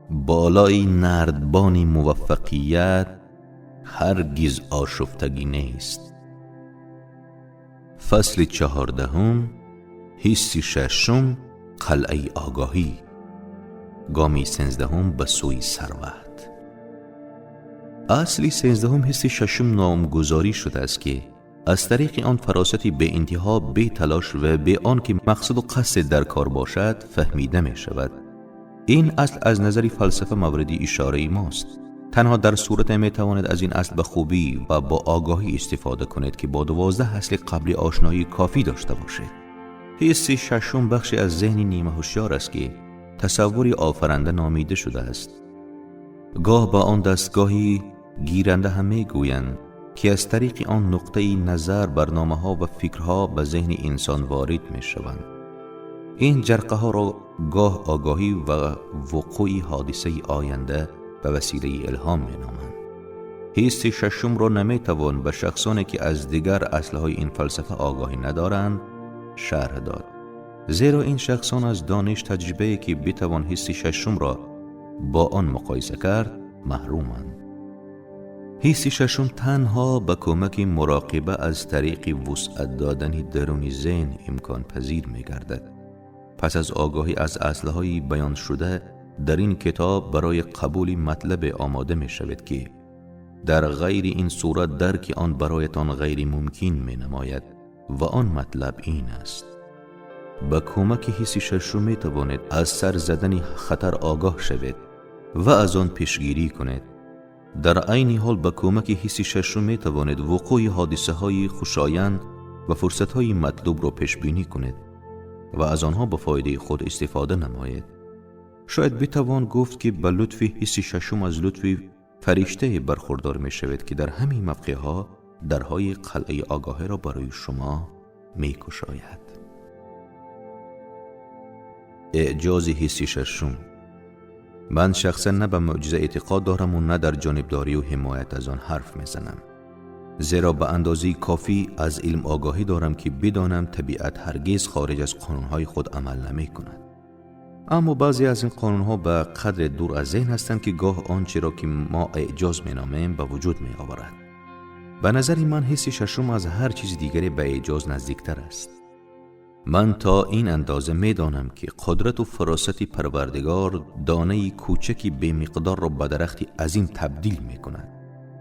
بالای نردبان موفقیت هرگز آشفتگی نیست. فصل 14، حس ششم، قلعه آگاهی. گامی 13 به سوی ثروت. اصلی 13 حس ششم نامگذاری شده است که از طریق آن فراستی به انتها، به تلاش و به آن که مقصد و قصد در کار باشد فهمیده می شود. این اصل از نظر فلسفه موردی اشاره ماست. تنها در صورت می تواند از این اصل به خوبی و با آگاهی استفاده کنید که با 12 اصل قبلی آشنایی کافی داشته باشید. حس ششم بخشی از ذهن نیمه هوشیار است که تصوری آفرنده نامیده شده است. گاه با آن دستگاهی گیرنده هم می گویند که از طریق آن نقطه نظر برنامه‌ها و فکرها به ذهن انسان وارد می شوند. این جرقه ها را گاه آگاهی و وقوع حادثه آینده به وسیله الهام می نامند. حس ششم را نمی توان به شخصانی که از دیگر اصلهای این فلسفه آگاهی ندارند شرح داد، زیرا این شخصان از دانش تجربه‌ای که بتوان حس ششم را با آن مقایسه کرد محرومند. حس ششم تنها به کمک مراقبه از طریق وسعت دادن درون ذهن امکان پذیر می گردد. پس از آگاهی از اصلهای بیان شده در این کتاب برای قبول مطلب آماده می شود که در غیر این صورت درک آن برایتان غیر ممکن می نماید و آن مطلب این است: با کمک حس ششم می توانید از سر زدن خطر آگاه شوید و از آن پیشگیری کنید. در عین حال با کمک حس ششم می توانید وقوع حادثه های خوشایند و فرصت های مطلوب را پیش بینی کنید و از آنها به فایده خود استفاده نمایید. شاید بتوان گفت که به لطف حس ششم از لطف فرشته برخوردار می شود که در همین موقع ها درهای قلعه آگاهی را برای شما می گشاید. اعجاز حس ششم. من شخصا نه به معجزه اعتقاد دارم و نه در جانبداری و حمایت از آن حرف میزنم، زیرا به اندازه کافی از علم آگاهی دارم که بدانم طبیعت هرگز خارج از قانونهای خود عمل نمی کند. اما بعضی از این قانونها به قدر دور از ذهن هستند که گاه آنچه را که ما اعجاز مینامیم به وجود می آورد. به نظر من حس ششم از هر چیز دیگری به اعجاز نزدیکتر است. من تا این اندازه می دانم که قدرت و فراست پروردگار دانه کوچکی به مقدار را به درختی عظیم تبدیل می کند.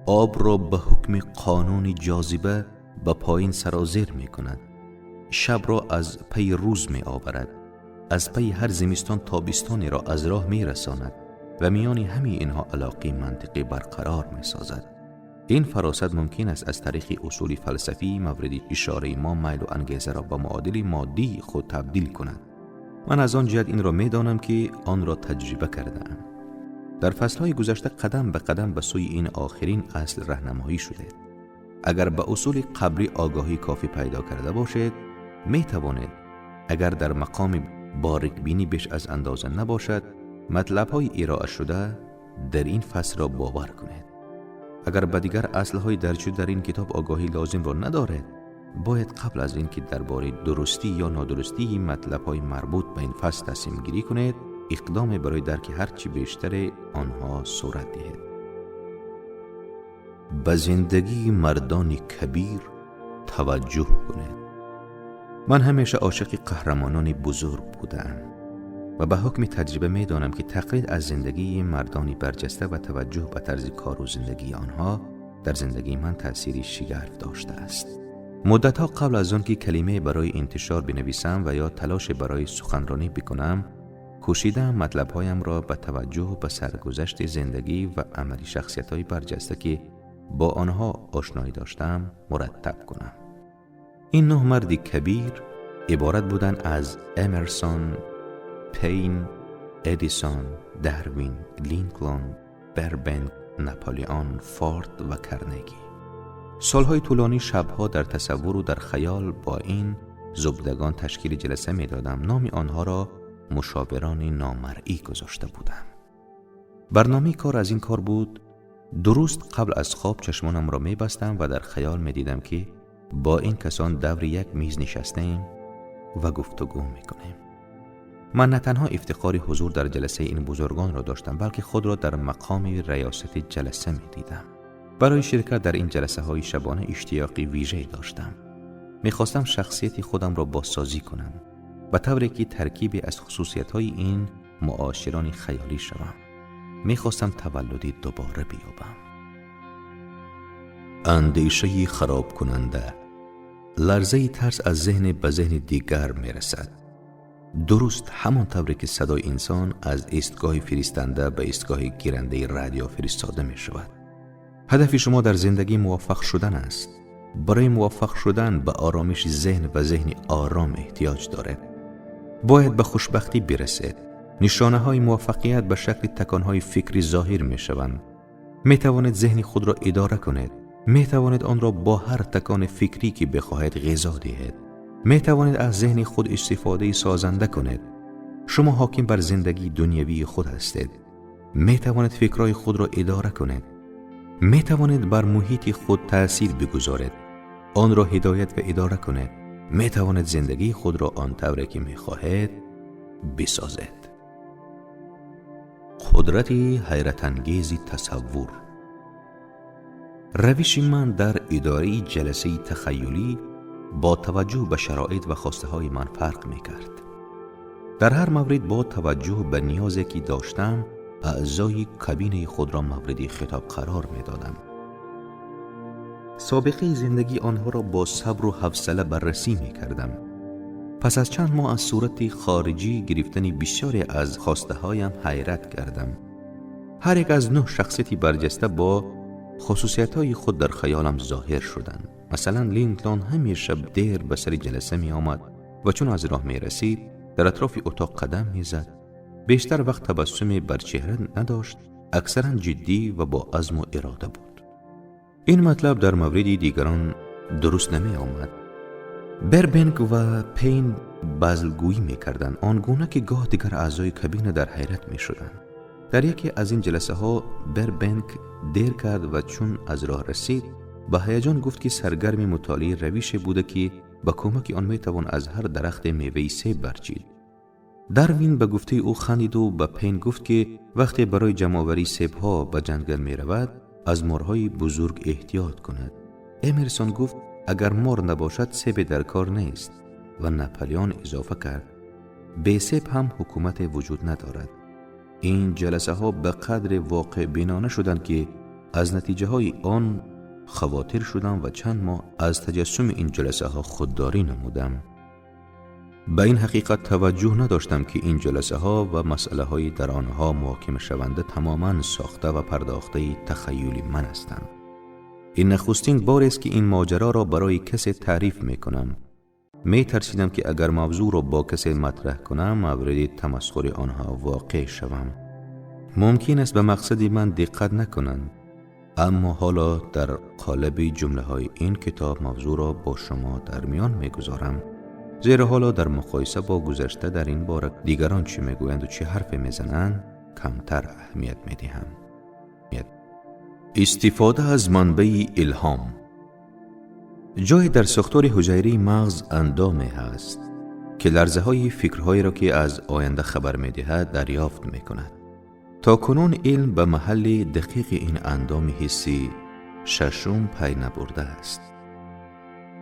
آب را به حکم قانون جاذبه به پایین سرازیر می کند. شب را از پی روز می آورد. از پی هر زمستان تابستانی را از راه می رساند و میان همه اینها علاقه منطقی برقرار می سازد. این فراست ممکن است از طریق اصول فلسفی مورد اشاره ما میل و انگیزه را به معادل مادی خود تبدیل کند. من از آن جهت این را می دانم که آن را تجربه کردم. در فصلهای گذشته قدم به قدم به سوی این آخرین اصل راهنمایی شده. اگر به اصول قبلی آگاهی کافی پیدا کرده باشید، می توانید اگر در مقام باریک بینی بیش از اندازه نباشد، مطلب‌های ارائه شده در این فصل را باور کنید. اگر به دیگر اصل‌های درج در این کتاب آگاهی لازم را ندارید، باید قبل از اینکه درباره درستی یا نادرستی مطلب‌های مربوط به این فصل تصمیم گیری کنید، اقدام برای درک هرچی بیشتر آنها صورت دهید. به زندگی مردان کبیر توجه کنید. من همیشه عاشق قهرمانان بزرگ بودم و به حکم تجربه می دانم که تقلید از زندگی مردانی برجسته و توجه به طرز کار و زندگی آنها در زندگی من تأثیری شگرف داشته است. مدتها قبل از آن که کلمه برای انتشار بنویسم و یا تلاش برای سخنرانی بکنم، کوشیدم مطلبهایم را به توجه به سرگذشت زندگی و عملی شخصیت‌های برجسته که با آنها آشنایی داشتم مرتب کنم. این 9 مرد کبیر عبارت بودند از امرسون، پین، ادیسون، داروین، لینکلن، بربنک، ناپلئون، فورد و کرنگی. سالهای طولانی شبها در تصور و در خیال با این زبدگان تشکیل جلسه می دادم. نام آنها را مشاوران نامرئی گذاشته بودم. برنامه کار از این کار بود: درست قبل از خواب چشمانم را می بستم و در خیال می دیدم که با این کسان دور یک میز نشستیم و گفتگو می کنیم. من نه تنها افتخار حضور در جلسه این بزرگان را داشتم، بلکه خود را در مقام ریاست جلسه می دیدم. برای شرکت در این جلسه های شبانه اشتیاقی ویژه‌ای داشتم. می خواستم شخصیت خودم را بازسازی کنم، به طوری که ترکیبی از خصوصیت های این معاشران خیالی شوم. می خواستم تولدی دوباره بیابم. اندیشه خراب کننده، لرزه ترس از ذهن به ذهن دیگر می رسد. درست همان طوری که صدای انسان از ایستگاه فرستنده به ایستگاه گیرنده رادیو فرستاده می شود. هدف شما در زندگی موفق شدن است. برای موفق شدن به آرامش ذهن و ذهن آرام احتیاج دارد. باید به خوشبختی برسید. نشانه های موفقیت به شکل تکانهای فکری ظاهر می شوند. می توانید ذهن خود را اداره کنید. می توانید آن را با هر تکان فکری که بخواهید غذا دهید. می توانید از ذهن خود استفاده سازنده کنید. شما حاکم بر زندگی دنیوی خود هستید. می توانید فکرهای خود را اداره کنید. می توانید بر محیط خود تأثیر بگذارید. آن را هدایت و اداره کنید. می توانید زندگی خود را آن طوری که می خواهید بسازید. قدرت حیرت انگیز تصور. روش من در اداره جلسه تخیلی با توجه به شرایط و خواسته های من فرق می کرد. در هر مورد با توجه به نیازی که داشتم، اعضای کابینه خود را مورد خطاب قرار می دادم. سابقه زندگی آنها را با صبر و حوصله بررسی می کردم. پس از چند ماه از صورت خارجی گرفتن بسیاری از خواسته هایم حیرت کردم. هر یک از 9 شخصیتی برجسته با خصوصیت های خود در خیالم ظاهر شدند. مثلا لینکلن همیشه دیر به سر جلسه می آمد و چون از راه می رسید در اطراف اتاق قدم می زد. بیشتر وقت تبسمی بر چهره نداشت، اکثرا جدی و با عزم و اراده بود. این مطلب در مورد دیگران درست نمی آمد. بربنک و پین بازگویی می کردن، آنگونه که گاه دیگر اعضای کابینه در حیرت می شدن. در یکی از این جلسه ها بربنک دیر کرد و چون از راه رسید با هیجان گفت که سرگرم مطالعه روشی بوده که با کمک آن می توان از هر درخت میوه سیب برچید. داروین به گفته او خندید و به پین گفت که وقتی برای جمع‌آوری سیب‌ها به جنگل می رود از مارهای بزرگ احتیاط کند. امرسون گفت اگر مار نباشد سیب در کار نیست و ناپلیون اضافه کرد به سیب هم حکومت وجود ندارد. این جلسه ها به قدر واقع بینانه شدند که از نتیجه های آن خواطر شدم و چند ماه از تجسم این جلسه ها خودداری نمودم. به این حقیقت توجه نداشتم که این جلسه ها و مسئله های در آنها محاکمه شونده تماما ساخته و پرداخته تخیلی من هستند. این نخستین بار است که این ماجرا را برای کسی تعریف می کنم. می ترسیدم که اگر موضوع را با کسی مطرح کنم مورد تمسخر آنها واقع شوم. ممکن است به مقصد من دقت نکنند، اما حالا در قالب جمله های این کتاب موضوع را با شما در میان می گذارم، زیرا حالا در مقایسه با گذشته در این باره دیگران چی می گویند و چه حرف می زنند کمتر اهمیت می دهم. استفاده از منبع الهام. جای در ساختار حجیره مغز اندامی هست که لرزه های فکرهایی را که از آینده خبر می دهد دریافت می کند. تا کنون علم به محل دقیق این اندام حسی ششم پی نبرده است.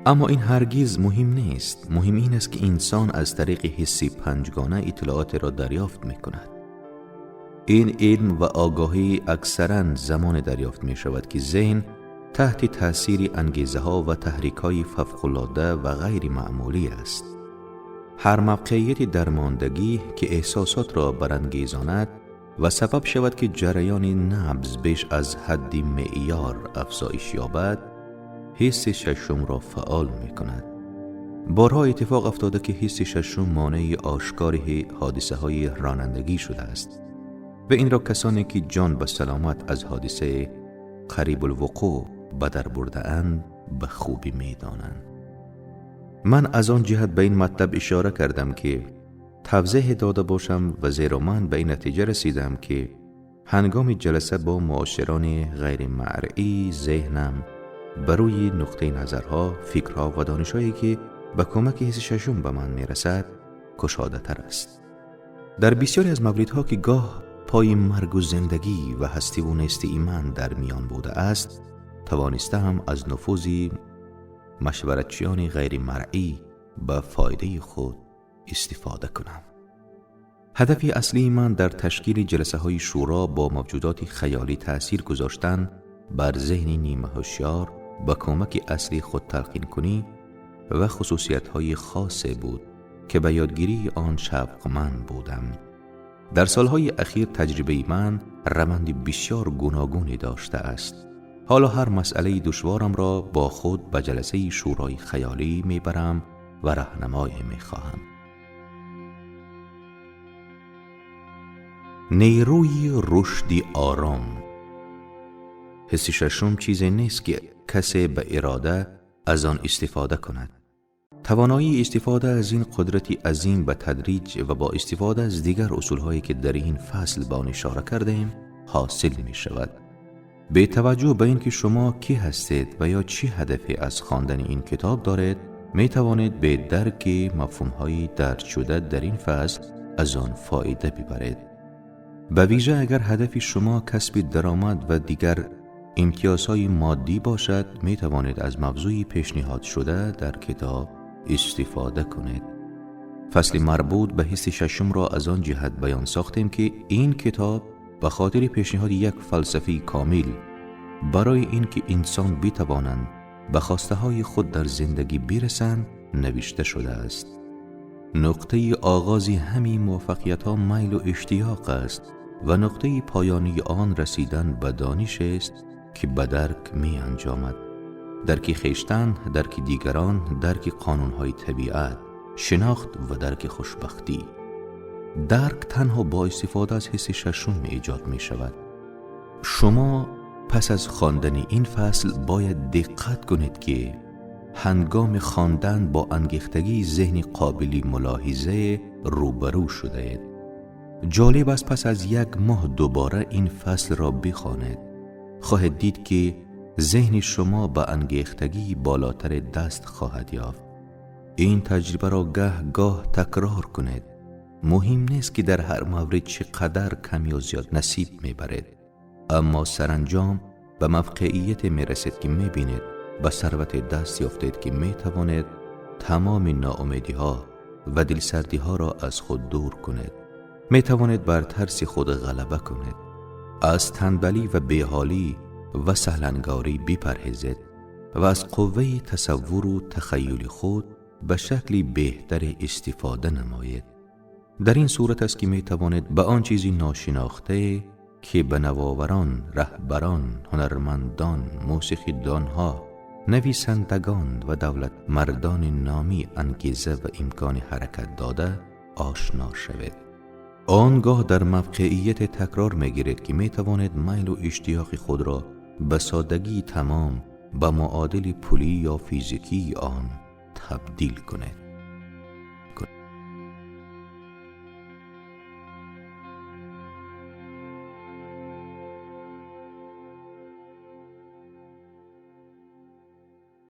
اما این هرگز مهم نیست. مهم این است که انسان از طریق حسی پنجگانه اطلاعات را دریافت می کند. این علم و آگاهی اکثراً زمان دریافت می شود که ذهن تحت تأثیر انگیزه ها و تحریک های فوق‌العاده و غیر معمولی است. هر موقعیت درماندگی که احساسات را برانگیزاند و سبب شود که جریان نبض بیش از حد معیار افزایش یابد، حس ششم را فعال می کند. بارها اتفاق افتاده که حس ششم مانع آشکار حادثه های رانندگی شده است و این را کسانی که جان به سلامت از حادثه قریب الوقوع به در برده اند به خوبی می دانند. من از آن جهت به این مطلب اشاره کردم که توضیح داده باشم و زیرا من به این نتیجه رسیدم که هنگام جلسه با معاشران غیر مرئی ذهنم بروی نقطه نظرها، فکرها و دانشهایی که به کمک حس ششم به من می رسد گشاده تر است. در بسیاری از موردها که گاه پای مرگ و زندگی و هستی و نیستی من در میان بوده است، توانستم از نفوذ مشورتچیان غیر مرئی به فایده خود استفاده کنم. هدف اصلی من در تشکیل جلسه های شورا با موجودات خیالی تأثیر گذاشتن بر ذهن نیمه هوشیار با کمک اصلی خود تلقین کنی و خصوصیت های خاصه بود که به یادگیری آن شوقمند بودم. در سالهای اخیر تجربه من روند بسیار گوناگونی داشته است. حالا هر مسئله دشوارم را با خود به جلسه شورای خیالی میبرم و راهنمایی میخواهم. نیروی رشدی آرام. حس ششم چیزی نیست که کسی به اراده از آن استفاده کند. توانایی استفاده از این قدرتی عظیم به تدریج و با استفاده از دیگر اصولهایی که در این فصل به آن اشاره کردیم حاصل می شود. به توجه به اینکه شما کی هستید و یا چه هدفی از خواندن این کتاب دارید، می توانید به درک مفهوم‌های درج شده در این فصل از آن فایده ببرید. به ویژه اگر هدف شما کسب درآمد و دیگر امتیازهای مادی باشد، می توانید از موضوعی پیشنهاد شده در کتاب استفاده کنید. فصل مربوط به حس ششم را از آن جهت بیان ساختیم که این کتاب به خاطر پیشنهاد یک فلسفه کامل برای اینکه انسان بتوانند به خواسته های خود در زندگی برسند نوشته شده است. نقطه آغازی همین موفقیت ها میل و اشتیاق است و نقطه پایانی آن رسیدن به دانش است که به درک می انجامد. درک خویشتن، درک دیگران، درک قانونهای طبیعت، شناخت و درک خوشبختی. درک تنها با استفاده از حس ششم ایجاد می شود. شما پس از خواندن این فصل باید دقت کنید که هنگام خواندن با انگیختگی ذهن قابلی ملاحظه روبرو شده اید. جالب است پس از یک ماه دوباره این فصل را بخوانید. خواهید دید که ذهن شما با انگیختگی بالاتر دست خواهد یافت. این تجربه را گاه تکرار کنید. مهم نیست که در هر مورد چقدر کم یا زیاد نصیب میبرید، اما سرانجام به موقعیت میرسید که میبینید به ثروت دست یافتید که میتوانید تمام ناامیدی ها و دلسردی ها را از خود دور کنید. میتوانید بر ترس خود غلبه کنید. از تنبلی و بیحالی و سهلنگاری بپرهیزید و از قوه تصور و تخیل خود به شکلی بهتر استفاده نمایید. در این صورت است که می توانید به آن چیزی ناشناخته که به نوآوران، رهبران، هنرمندان، موسیقیدانها، نویسندگان و دولت مردان نامی انگیزه و امکان حرکت داده آشنا شوید. آنگاه در موقعیت تکرار میگیرید که می توانید میل و اشتیاق خود را به سادگی تمام به معادل پولی یا فیزیکی آن تبدیل کنید.